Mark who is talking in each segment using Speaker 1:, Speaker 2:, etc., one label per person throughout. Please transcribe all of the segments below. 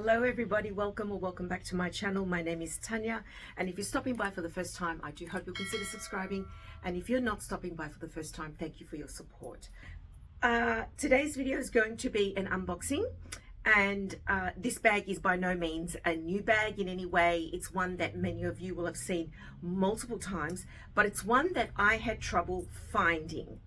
Speaker 1: Hello everybody, welcome or welcome back to my channel. My name is Tanya, and if you're stopping by for the first time, I do hope you'll consider subscribing, and if you're not stopping by for the first time, thank you for your support. Today's video is going to be an unboxing, and this bag is by no means a new bag in any way. It's one that many of you will have seen multiple times, but it's one that I had trouble finding,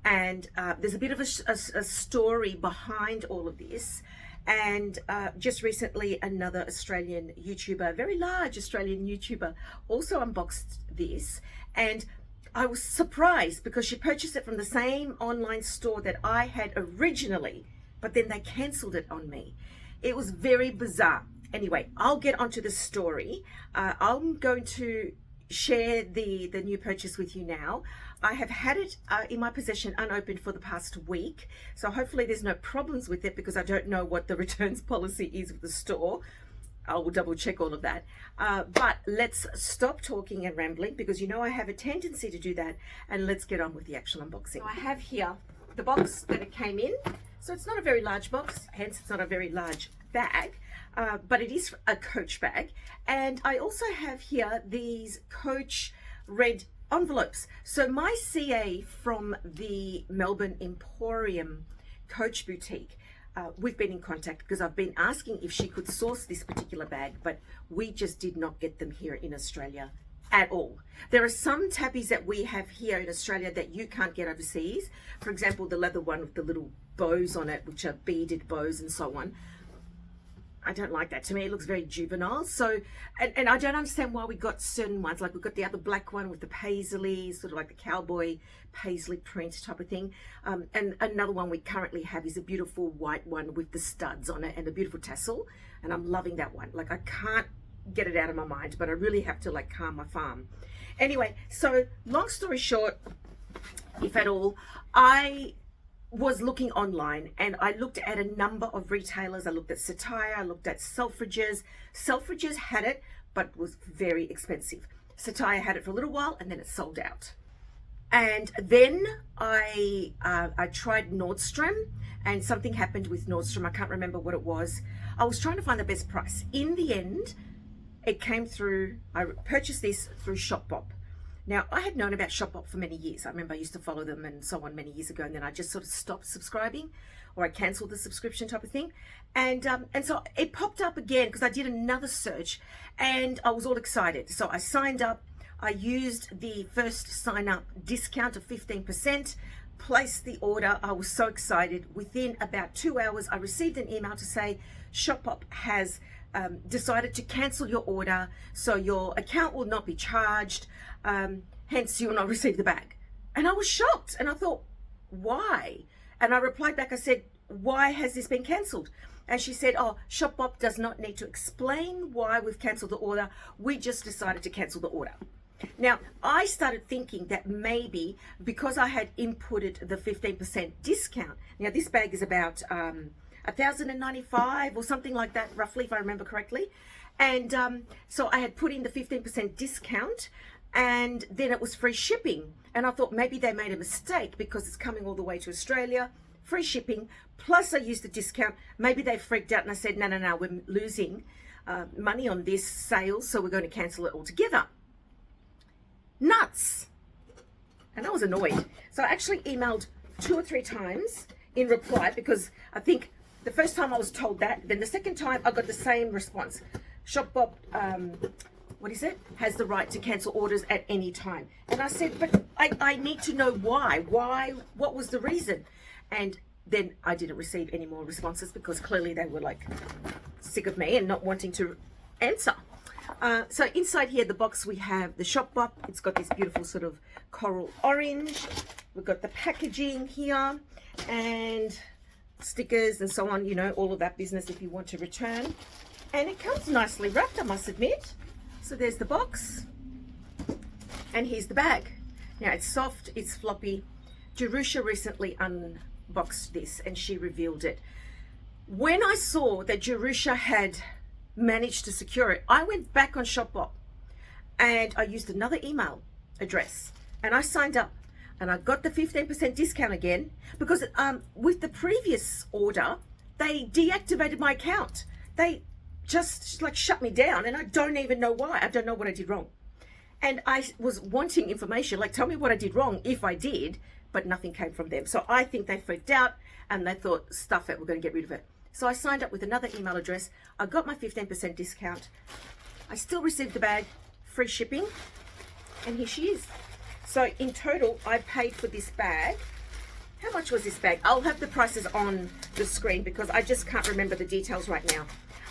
Speaker 1: and there's a bit of a story behind all of this. And just recently another Australian YouTuber, very large Australian YouTuber, also unboxed this, and I was surprised because she purchased it from the same online store that I had originally, but then they cancelled it on me. It was very bizarre. Anyway, I'll get onto the story. I'm going to share the new purchase with you now. I have had it in my possession unopened for the past week, so hopefully there's no problems with it because I don't know what the returns policy is with the store. I will double check all of that, but let's stop talking and rambling because you know I have a tendency to do that, and let's get on with the actual unboxing. So I have here the box that it came in. So it's not a very large box, hence it's not a very large bag, but it is a Coach bag. And I also have here these Coach red envelopes. So my CA from the Melbourne Emporium Coach boutique, we've been in contact because I've been asking if she could source this particular bag, but we just did not get them here in Australia at all. There are some tabbies that we have here in Australia that you can't get overseas. For example, the leather one with the little bows on it, which are beaded bows and so on. I don't like that. To me, it looks very juvenile. So, and I don't understand why we got certain ones. Like we've got the other black one with the paisley, sort of like the cowboy paisley print type of thing. And another one we currently have is a beautiful white one with the studs on it and a beautiful tassel. And I'm loving that one. Like I can't get it out of my mind, but I really have to like calm my farm. Anyway, so long story short, if at all, I was looking online and I looked at a number of retailers. I looked at Satire, I looked at Selfridges. Selfridges had it, but was very expensive. Satire had it for a little while and then it sold out. And then I tried Nordstrom, and something happened with Nordstrom. I can't remember what it was. I was trying to find the best price. In the end, it came through, I purchased this through Shopbop. Now, I had known about Shopbop for many years. I remember I used to follow them and so on many years ago, and then I just sort of stopped subscribing, or I cancelled the subscription type of thing. And so it popped up again because I did another search and I was all excited. So I signed up. I used the first sign up discount of 15%, placed the order. I was so excited. Within about 2 hours, I received an email to say Shopbop has decided to cancel your order, so your account will not be charged, hence you will not receive the bag. And I was shocked, and I thought, why? And I replied back, I said, why has this been cancelled? And she said, oh, Shopbop does not need to explain why we've cancelled the order. We just decided to cancel the order. Now, I started thinking that maybe because I had inputted the 15% discount, now this bag is about $1,095 or something like that, roughly, if I remember correctly. And so I had put in the 15% discount, and then it was free shipping. And I thought maybe they made a mistake because it's coming all the way to Australia, free shipping, plus I used the discount. Maybe they freaked out and I said, no, we're losing money on this sale, so we're going to cancel it altogether. Nuts. And I was annoyed. So I actually emailed 2 or 3 times in reply, because I think the first time I was told that, then the second time I got the same response. Shopbop, has the right to cancel orders at any time. And I said, but I need to know why. What was the reason? And then I didn't receive any more responses because clearly they were like sick of me and not wanting to answer. So inside here, the box, we have the Shopbop. It's got this beautiful sort of coral orange. We've got the packaging here and stickers and so on, you know, all of that business if you want to return. And it comes nicely wrapped, I must admit. So there's the box, and here's the bag. Now it's soft, it's floppy. Jerusha recently unboxed this and she revealed it. When I saw that Jerusha had managed to secure it, I went back on Shopbop and I used another email address and I signed up. And I got the 15% discount again because with the previous order, they deactivated my account. They just like shut me down, and I don't even know why. I don't know what I did wrong. And I was wanting information, like tell me what I did wrong if I did, but nothing came from them. So I think they freaked out and they thought, stuff it, we're going to get rid of it. So I signed up with another email address. I got my 15% discount. I still received the bag, free shipping, and here she is. So in total, I paid for this bag. How much was this bag? I'll have the prices on the screen because I just can't remember the details right now.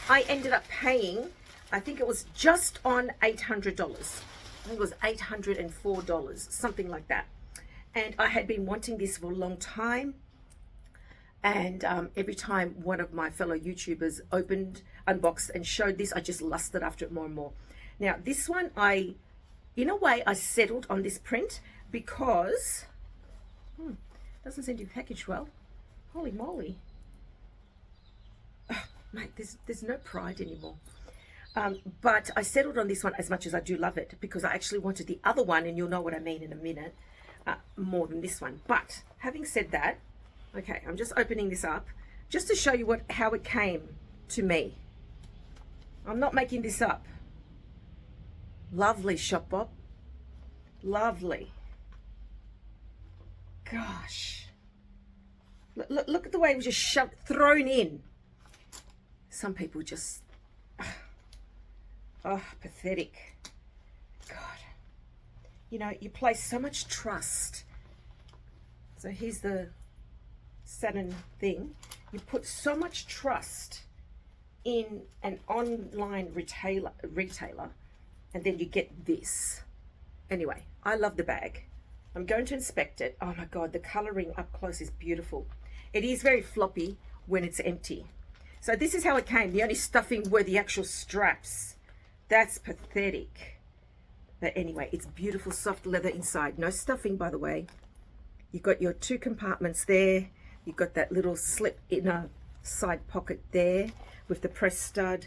Speaker 1: I ended up paying, I think it was just on $800. I think it was $804, something like that. And I had been wanting this for a long time. And every time one of my fellow YouTubers opened, unboxed and showed this, I just lusted after it more and more. Now this one, in a way, I settled on this print because, doesn't seem to be packaged well. Holy moly. Oh, mate, there's no pride anymore. But I settled on this one as much as I do love it because I actually wanted the other one, and you'll know what I mean in a minute, more than this one. But having said that, okay, I'm just opening this up just to show you how it came to me. I'm not making this up. Lovely Shopbop. Lovely. Gosh. Look at the way it was just thrown in. Some people just, oh, pathetic. God. You know, you place so much trust. So here's the Saturn thing. You put so much trust in an online retailer, and then you get this. Anyway, I love the bag. I'm going to inspect it. Oh my God, the coloring up close is beautiful. It is very floppy when it's empty. So this is how it came. The only stuffing were the actual straps. That's pathetic. But anyway, it's beautiful soft leather inside. No stuffing, by the way. You've got your two compartments there. You've got that little slip inner side pocket there with the press stud.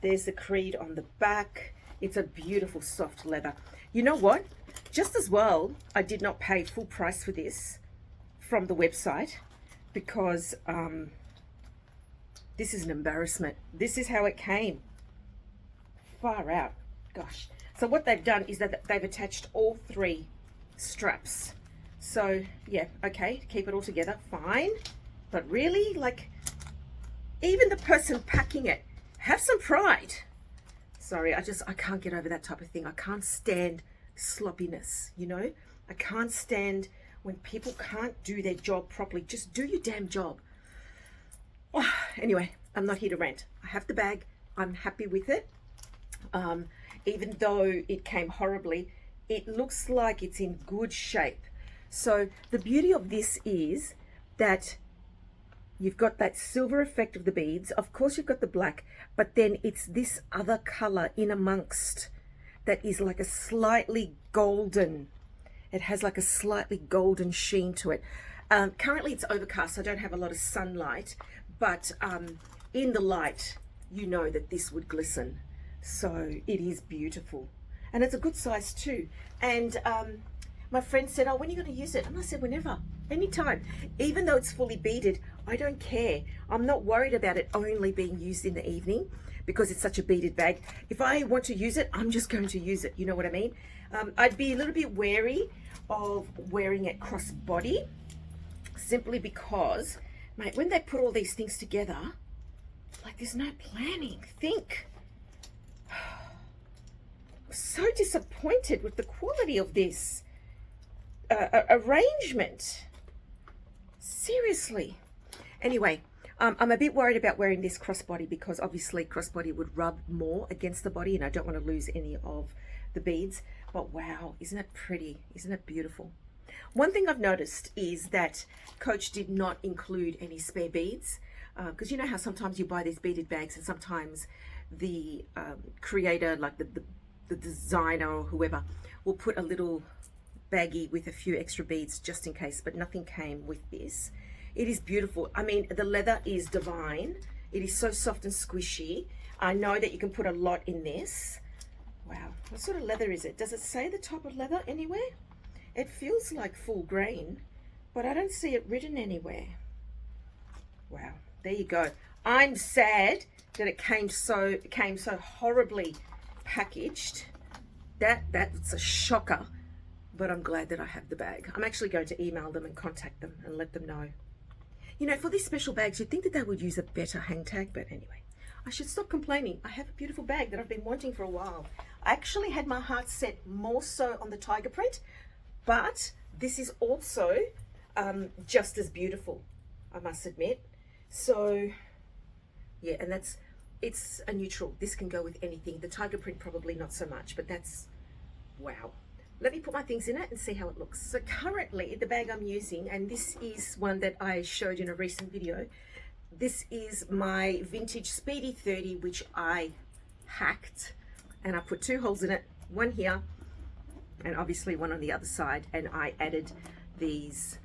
Speaker 1: There's the creed on the back. It's a beautiful soft leather. You know what? Just as well, I did not pay full price for this from the website because this is an embarrassment. This is how it came. Far out. Gosh. So what they've done is that they've attached all three straps. So yeah, okay, keep it all together, fine. But really, like, even the person packing it, have some pride. Sorry, I can't get over that type of thing. I can't stand sloppiness, you know? I can't stand when people can't do their job properly. Just do your damn job. Oh, anyway, I'm not here to rant. I have the bag. I'm happy with it. Even though it came horribly, it looks like it's in good shape. So the beauty of this is that you've got that silver effect of the beads. Of course, you've got the black, but then it's this other color in amongst that is like a slightly golden. It has like a slightly golden sheen to it. Currently, it's overcast. So I don't have a lot of sunlight, but in the light, you know that this would glisten. So it is beautiful. And it's a good size too. And my friend said, oh, when are you going to use it? And I said, whenever, anytime. Even though it's fully beaded, I don't care. I'm not worried about it only being used in the evening because it's such a beaded bag. If I want to use it, I'm just going to use it. You know what I mean? I'd be a little bit wary of wearing it crossbody simply because, mate, when they put all these things together, like there's no planning. Think. So disappointed with the quality of this arrangement. Seriously. Anyway, I'm a bit worried about wearing this crossbody because obviously crossbody would rub more against the body and I don't want to lose any of the beads. But wow, isn't it pretty? Isn't it beautiful? One thing I've noticed is that Coach did not include any spare beads because you know how sometimes you buy these beaded bags and sometimes the creator, like the designer or whoever, will put a little baggie with a few extra beads just in case, but nothing came with this. It is beautiful. I mean, the leather is divine. It is so soft and squishy. I know that you can put a lot in this. Wow, what sort of leather is it? Does it say the type of leather anywhere? It feels like full grain, but I don't see it written anywhere. Wow, there you go. I'm sad that it came so horribly packaged. That's a shocker, but I'm glad that I have the bag. I'm actually going to email them and contact them and let them know. You know, for these special bags, you'd think that they would use a better hang tag, but anyway, I should stop complaining. I have a beautiful bag that I've been wanting for a while. I actually had my heart set more so on the tiger print, but this is also just as beautiful, I must admit. So yeah, and it's a neutral. This can go with anything. The tiger print probably not so much, but that's wow. Let me put my things in it and see how it looks. So currently the bag I'm using, and this is one that I showed in a recent video, this is my vintage Speedy 30, which I hacked, and I put 2 holes in it, one here and obviously one on the other side, and I added these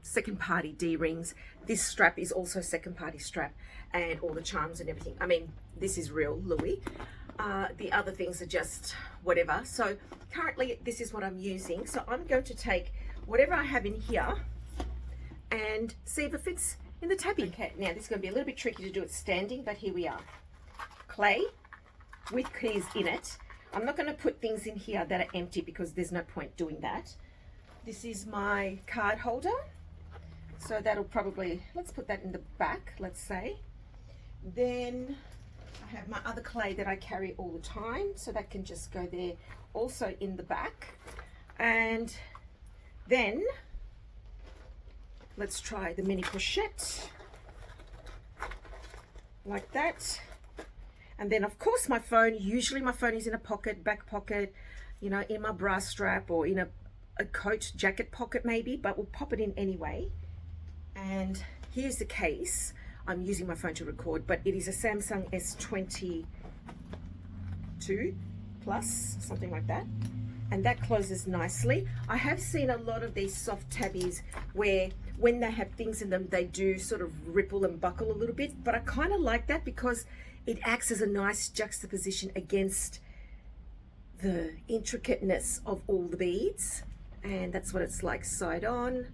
Speaker 1: second party D-rings. This strap is also second party strap, and all the charms and everything. I mean, this is real Louis. The other things are just whatever. So currently this is what I'm using. So I'm going to take whatever I have in here and see if it fits in the tabby. Okay, now this is going to be a little bit tricky to do it standing, but here we are. Clay with keys in it. I'm not going to put things in here that are empty because there's no point doing that. This is my card holder. So that'll probably, let's put that in the back, let's say. Then I have my other clay that I carry all the time, so that can just go there also in the back. And then let's try the mini pochette like that. And then of course my phone, usually my phone is in a pocket, back pocket, you know, in my bra strap or in a coat jacket pocket maybe, but we'll pop it in anyway. And here's the case. I'm using my phone to record, but it is a Samsung S22 Plus, something like that. And that closes nicely. I have seen a lot of these soft tabbies where when they have things in them, they do sort of ripple and buckle a little bit, but I kind of like that because it acts as a nice juxtaposition against the intricateness of all the beads. And that's what it's like side on,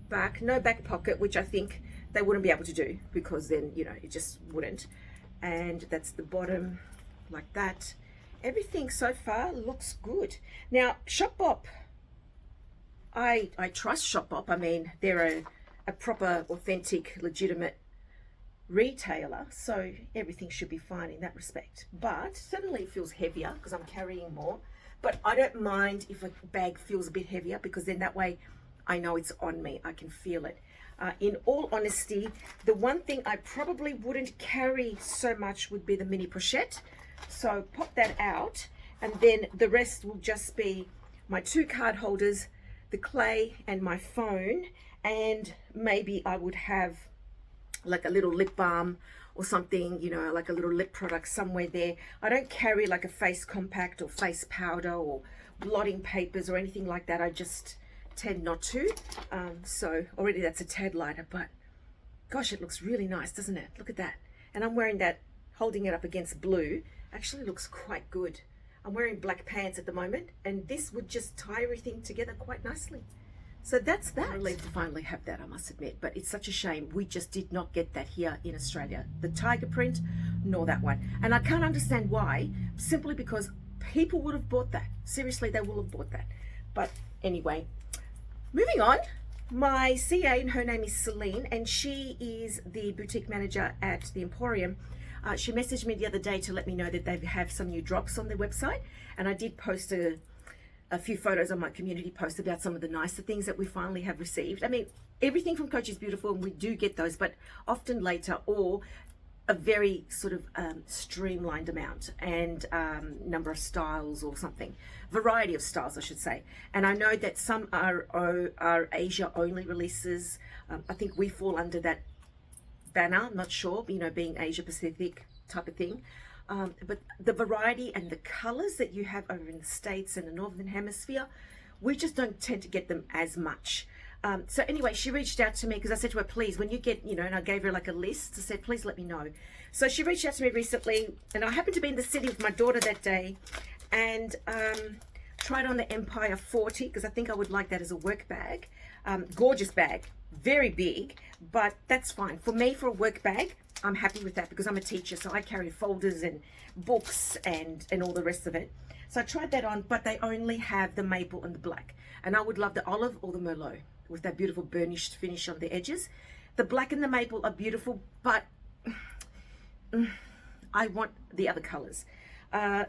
Speaker 1: back, no back pocket, which I think they wouldn't be able to do because then, you know, it just wouldn't. And that's the bottom like that. Everything so far looks good. Now, Shopbop, I trust Shopbop. I mean, they're a proper, authentic, legitimate retailer, so everything should be fine in that respect. But certainly it feels heavier because I'm carrying more. But I don't mind if a bag feels a bit heavier because then that way I know it's on me. I can feel it. In all honesty, the one thing I probably wouldn't carry so much would be the mini pochette. So pop that out, and then the rest will just be my 2 card holders, the clay, and my phone. And maybe I would have like a little lip balm or something, you know, like a little lip product somewhere there. I don't carry like a face compact or face powder or blotting papers or anything like that. I just tend not to. So already that's a tad lighter, but gosh, it looks really nice, doesn't it? Look at that. And I'm wearing that, holding it up against blue, actually looks quite good. I'm wearing black pants at the moment, and this would just tie everything together quite nicely. So that's that. I'm relieved to finally have that, I must admit, but it's such a shame we just did not get that here in Australia. The tiger print, nor that one. And I can't understand why, simply because people would have bought that. Seriously, they will have bought that. But anyway, moving on, my CA, and her name is Celine, and she is the boutique manager at the Emporium. She messaged me the other day to let me know that they have some new drops on their website, and I did post a few photos on my community post about some of the nicer things that we finally have received. I mean, everything from Coach is beautiful, and we do get those, but often later, or a very sort of streamlined amount and number of styles or something, variety of styles I should say. And I know that some are Asia only releases. I think we fall under that banner, I'm not sure, you know, being Asia Pacific type of thing. But the variety and the colors that you have over in the States and the Northern Hemisphere, we just don't tend to get them as much. So anyway, she reached out to me because I said to her, please, when you get, you know, and I gave her like a list. I said, please let me know. So she reached out to me recently, and I happened to be in the city with my daughter that day, and tried on the Empire 40 because I think I would like that as a work bag. Gorgeous bag, very big, but that's fine. For me, for a work bag, I'm happy with that because I'm a teacher, so I carry folders and books and all the rest of it. So I tried that on, but they only have the maple and the black. And I would love the olive or the Merlot with that beautiful burnished finish on the edges. The black and the maple are beautiful, but I want the other colors.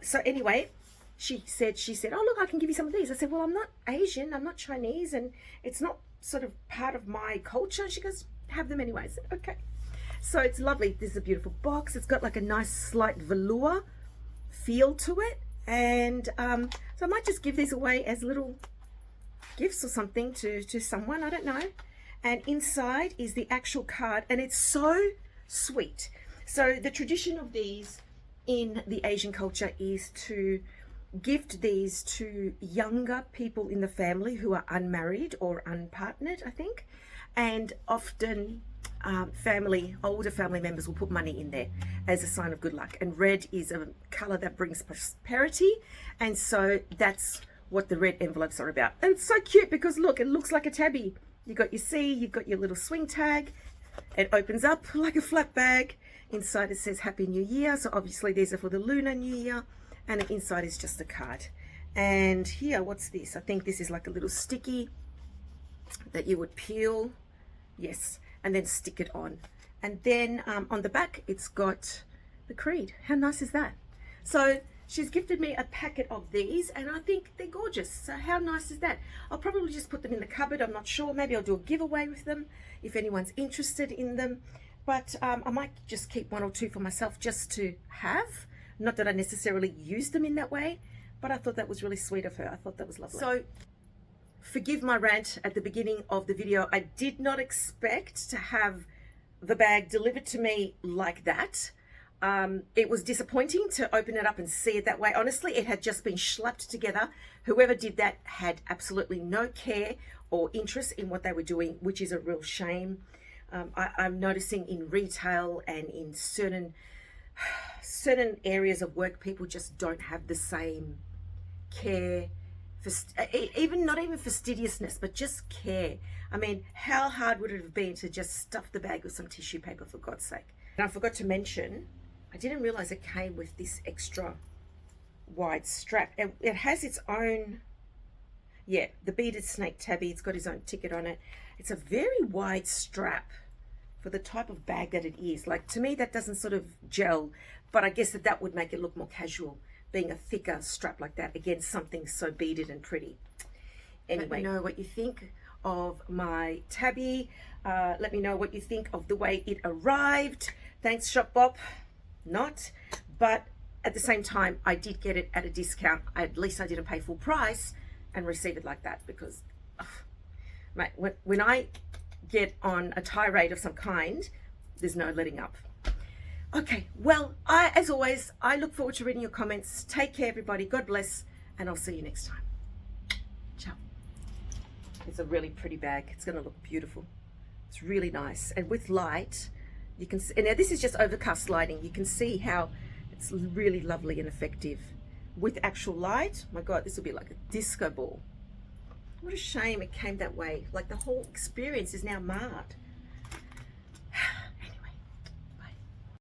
Speaker 1: So anyway, she said, oh, look, I can give you some of these. I said, well, I'm not Asian, I'm not Chinese, and it's not sort of part of my culture. She goes, have them anyway. I said, okay. So it's lovely. This is a beautiful box. It's got like a nice slight velour feel to it. And so I might just give these away as little gifts or something to someone, I don't know. And inside is the actual card, and it's so sweet. So the tradition of these in the Asian culture is to gift these to younger people in the family who are unmarried or unpartnered, I think. And often older family members will put money in there as a sign of good luck. And red is a color that brings prosperity. And so that's what the red envelopes are about. And it's so cute because look, it looks like a tabby. You've got your C, you've got your little swing tag. It opens up like a flat bag. Inside it says Happy New Year. So obviously these are for the Lunar New Year. And the inside is just a card. And here, what's this? I think this is like a little sticky that you would peel. Yes. And then stick it on. And then on the back, it's got the creed. How nice is that? So she's gifted me a packet of these, and I think they're gorgeous. So how nice is that? I'll probably just put them in the cupboard. I'm not sure. Maybe I'll do a giveaway with them if anyone's interested in them. But I might just keep one or two for myself just to have. Not that I necessarily use them in that way, but I thought that was really sweet of her. I thought that was lovely. So forgive my rant at the beginning of the video. I did not expect to have the bag delivered to me like that. It was disappointing to open it up and see it that way. Honestly, it had just been slapped together. Whoever did that had absolutely no care or interest in what they were doing, which is a real shame. I'm noticing in retail and in certain areas of work, people just don't have the same care, even not even fastidiousness, but just care. I mean, how hard would it have been to just stuff the bag with some tissue paper, for God's sake? And I forgot to mention, I didn't realize it came with this extra wide strap. It has its own, yeah, the beaded snake tabby. It's got his own ticket on it. It's a very wide strap for the type of bag that it is. Like, to me, that doesn't sort of gel, but I guess that would make it look more casual, being a thicker strap like that against something so beaded and pretty. Anyway, let me know what you think of my tabby. Let me know what you think of the way it arrived. Thanks, Shopbop. Not, but at the same time, I did get it at a discount. At least I didn't pay full price and receive it like that, because mate, when I get on a tirade of some kind, there's no letting up. Okay, well, as always, I look forward to reading your comments. Take care, everybody. God bless, and I'll see you next time. Ciao. It's a really pretty bag. It's going to look beautiful. It's really nice, and with light, you can see. And now this is just overcast lighting. You can see how it's really lovely and effective. With actual light, my God, this will be like a disco ball. What a shame it came that way. Like, the whole experience is now marred.